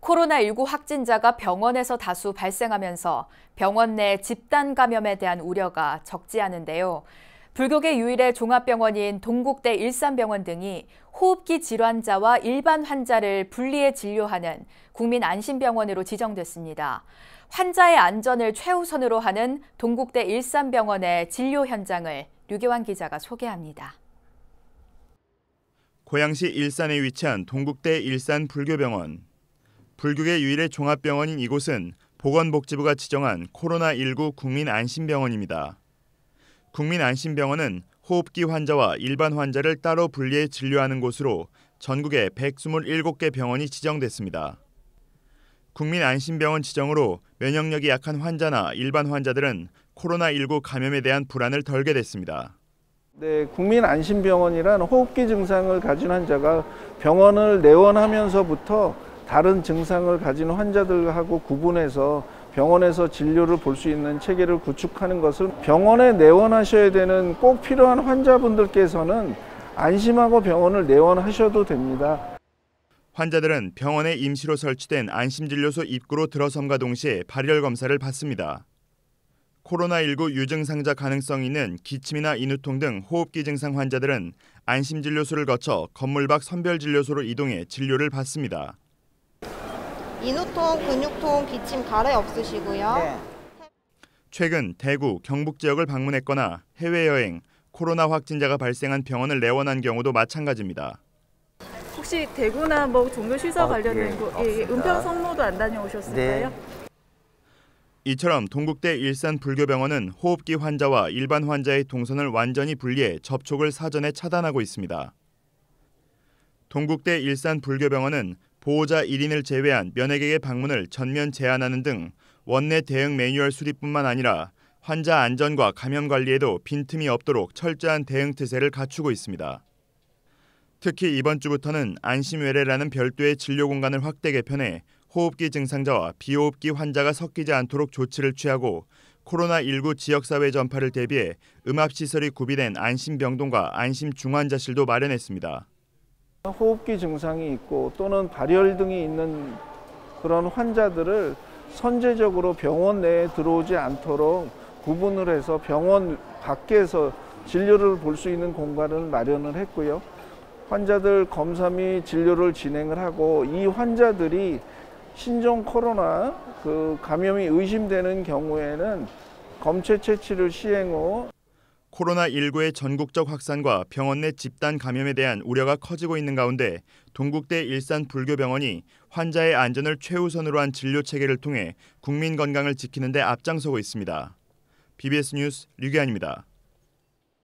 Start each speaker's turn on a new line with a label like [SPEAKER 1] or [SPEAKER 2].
[SPEAKER 1] 코로나19 확진자가 병원에서 다수 발생하면서 병원 내 집단 감염에 대한 우려가 적지 않은데요. 불교계 유일의 종합병원인 동국대 일산병원 등이 호흡기 질환자와 일반 환자를 분리해 진료하는 국민안심병원으로 지정됐습니다. 환자의 안전을 최우선으로 하는 동국대 일산병원의 진료 현장을 류계환 기자가 소개합니다.
[SPEAKER 2] 고양시 일산에 위치한 동국대 일산 불교병원. 불교계 유일의 종합병원인 이곳은 보건복지부가 지정한 코로나19 국민안심병원입니다. 국민안심병원은 호흡기 환자와 일반 환자를 따로 분리해 진료하는 곳으로 전국에 127개 병원이 지정됐습니다. 국민안심병원 지정으로 면역력이 약한 환자나 일반 환자들은 코로나19 감염에 대한 불안을 덜게 됐습니다.
[SPEAKER 3] 네, 국민안심병원이란 호흡기 증상을 가진 환자가 병원을 내원하면서부터 다른 증상을 가진 환자들하고 구분해서 병원에서 진료를 볼 수 있는 체계를 구축하는 것을 병원에 내원하셔야 되는 꼭 필요한 환자분들께서는 안심하고 병원을 내원하셔도 됩니다.
[SPEAKER 2] 환자들은 병원에 임시로 설치된 안심진료소 입구로 들어섬과 동시에 발열 검사를 받습니다. 코로나19 유증상자 가능성이 있는 기침이나 인후통 등 호흡기 증상 환자들은 안심진료소를 거쳐 건물 밖 선별진료소로 이동해 진료를 받습니다.
[SPEAKER 4] 인후통, 근육통, 기침, 가래 없으시고요.
[SPEAKER 3] 네.
[SPEAKER 2] 최근 대구, 경북 지역을 방문했거나 해외여행, 코로나 확진자가 발생한 병원을 내원한 경우도 마찬가지입니다.
[SPEAKER 5] 혹시 대구나 종교시설 관련된 은평 성모도 안 다녀오셨을까요?
[SPEAKER 3] 네.
[SPEAKER 2] 이처럼 동국대 일산 불교병원은 호흡기 환자와 일반 환자의 동선을 완전히 분리해 접촉을 사전에 차단하고 있습니다. 동국대 일산 불교병원은 보호자 1인을 제외한 면회객의 방문을 전면 제한하는 등 원내 대응 매뉴얼 수립뿐만 아니라 환자 안전과 감염 관리에도 빈틈이 없도록 철저한 대응 태세를 갖추고 있습니다. 특히 이번 주부터는 안심외래라는 별도의 진료 공간을 확대 개편해 호흡기 증상자와 비호흡기 환자가 섞이지 않도록 조치를 취하고 코로나19 지역사회 전파를 대비해 음압시설이 구비된 안심병동과 안심중환자실도 마련했습니다.
[SPEAKER 3] 호흡기 증상이 있고 또는 발열 등이 있는 그런 환자들을 선제적으로 병원 내에 들어오지 않도록 구분을 해서 병원 밖에서 진료를 볼 수 있는 공간을 마련을 했고요. 환자들 검사 및 진료를 진행을 하고 이 환자들이 신종 코로나 감염이 의심되는 경우에는 검체 채취를 시행 후
[SPEAKER 2] 코로나19의 전국적 확산과 병원 내 집단 감염에 대한 우려가 커지고 있는 가운데 동국대 일산 불교병원이 환자의 안전을 최우선으로 한 진료 체계를 통해 국민 건강을 지키는 데 앞장서고 있습니다. BBS 뉴스 류계환입니다.